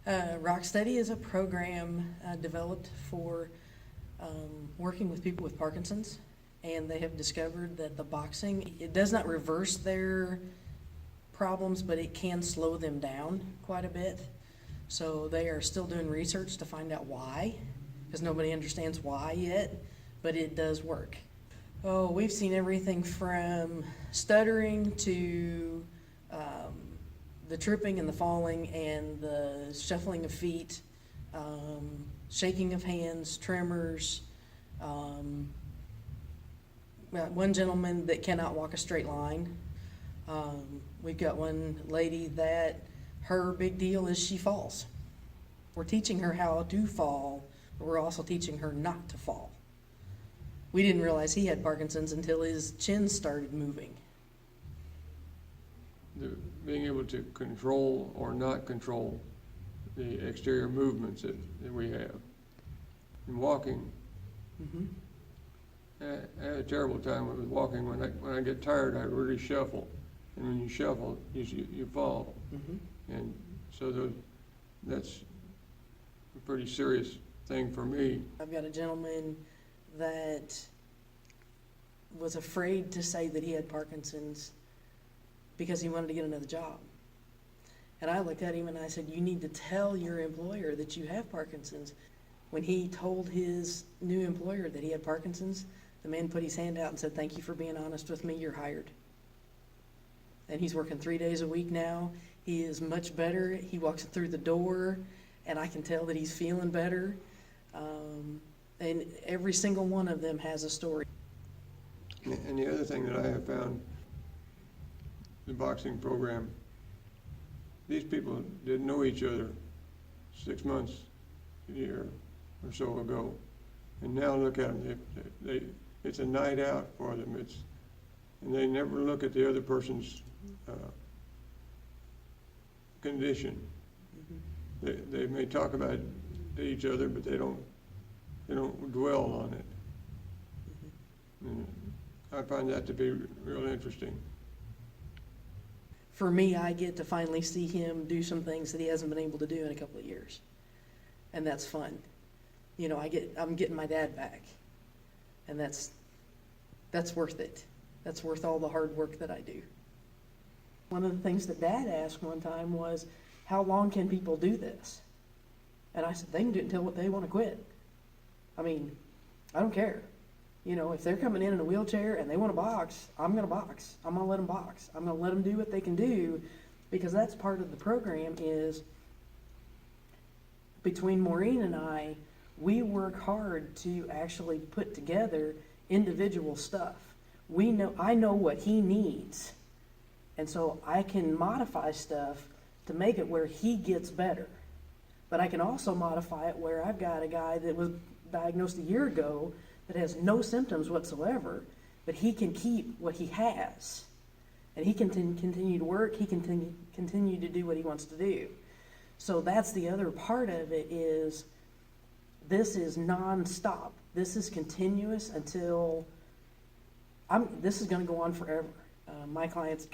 Rocksteady is a program developed for working with people with Parkinson's, and they have discovered that the boxing, it does not reverse their problems, but it can slow them down quite a bit. So they are still doing research to find out why, because nobody understands why yet, but it does work. Oh, we've seen everything from stuttering to the tripping and the falling and the shuffling of feet, shaking of hands, tremors. One gentleman that cannot walk a straight line. We've got one lady that her big deal is she falls. We're teaching her how to fall, but we're also teaching her not to fall. We didn't realize he had Parkinson's until his chin started moving. Being able to control or not control the exterior movements that we have. And walking, I had a terrible time with walking. When I get tired, I really shuffle. And when you shuffle, you fall. And so that's a pretty serious thing for me. I've got a gentleman that was afraid to say that he had Parkinson's because he wanted to get another job. And I looked at him and I said, you need to tell your employer that you have Parkinson's. When he told his new employer that he had Parkinson's, the man put his hand out and said, thank you for being honest with me, you're hired. And he's working 3 days a week now. He is much better. He walks through the door and I can tell that he's feeling better. And every single one of them has a story. And the other thing that I have found, the boxing program, these people didn't know each other 6 months, a year or so ago. And now look at them, it's a night out for them. And they never look at the other person's condition. They may talk about each other, but they don't dwell on it. And I find that to be real interesting. For me, I get to finally see him do some things that he hasn't been able to do in a couple of years. And that's fun. You know, I'm getting my dad back. And that's worth it. That's worth all the hard work that I do. One of the things that Dad asked one time was, how long can people do this? And I said, they can do it until they want to quit. I mean, I don't care. You know, if they're coming in a wheelchair and they want to box, I'm going to box. I'm going to let them box. I'm going to let them do what they can do, because that's part of the program. Is between Maureen and I, we work hard to actually put together individual stuff. I know what he needs, and so I can modify stuff to make it where he gets better. But I can also modify it where I've got a guy that was diagnosed a year ago that has no symptoms whatsoever, but he can keep what he has. And he can continue to work, he can continue to do what he wants to do. So that's the other part of it, is this is non-stop. This is continuous until, this is going to go on forever. My clients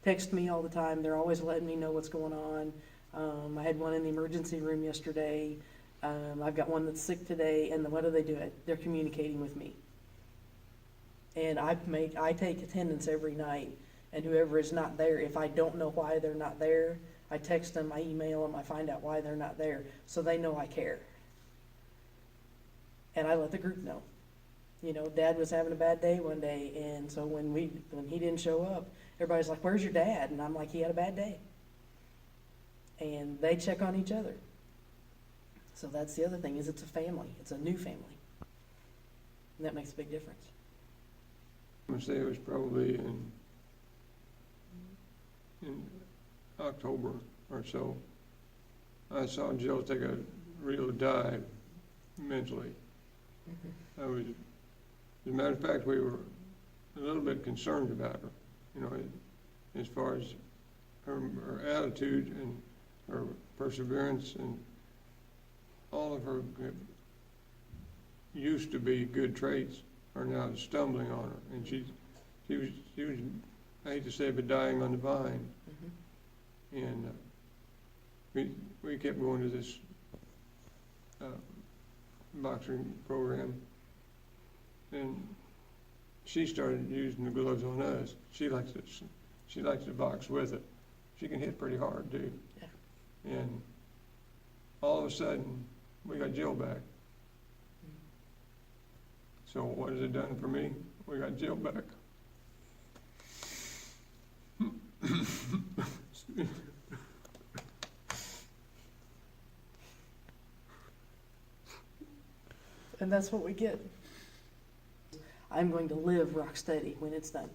text me all the time. They're always letting me know what's going on. I had one in the emergency room yesterday. I've got one that's sick today, and what do they do? They're communicating with me. And I take attendance every night, and whoever is not there, if I don't know why they're not there, I text them, I email them, I find out why they're not there, so they know I care. And I let the group know. You know, Dad was having a bad day one day, and so when he didn't show up, everybody's like, where's your dad? And I'm like, he had a bad day. And they check on each other. So that's the other thing, is it's a family. It's a new family. And that makes a big difference. I'm going to say it was probably in October or so. I saw Jill take a real dive mentally. As a matter of fact, we were a little bit concerned about her, you know, as far as her attitude and her perseverance, and all of her used to be good traits are now stumbling on her, and she was, I hate to say it, but dying on the vine. And we kept going to this boxing program, and she started using the gloves on us. She likes to box with it. She can hit pretty hard too. Yeah. And all of a sudden, we got Jill back. So what has it done for me? We got Jill back. And that's what we get. I'm going to live rock steady when it's done.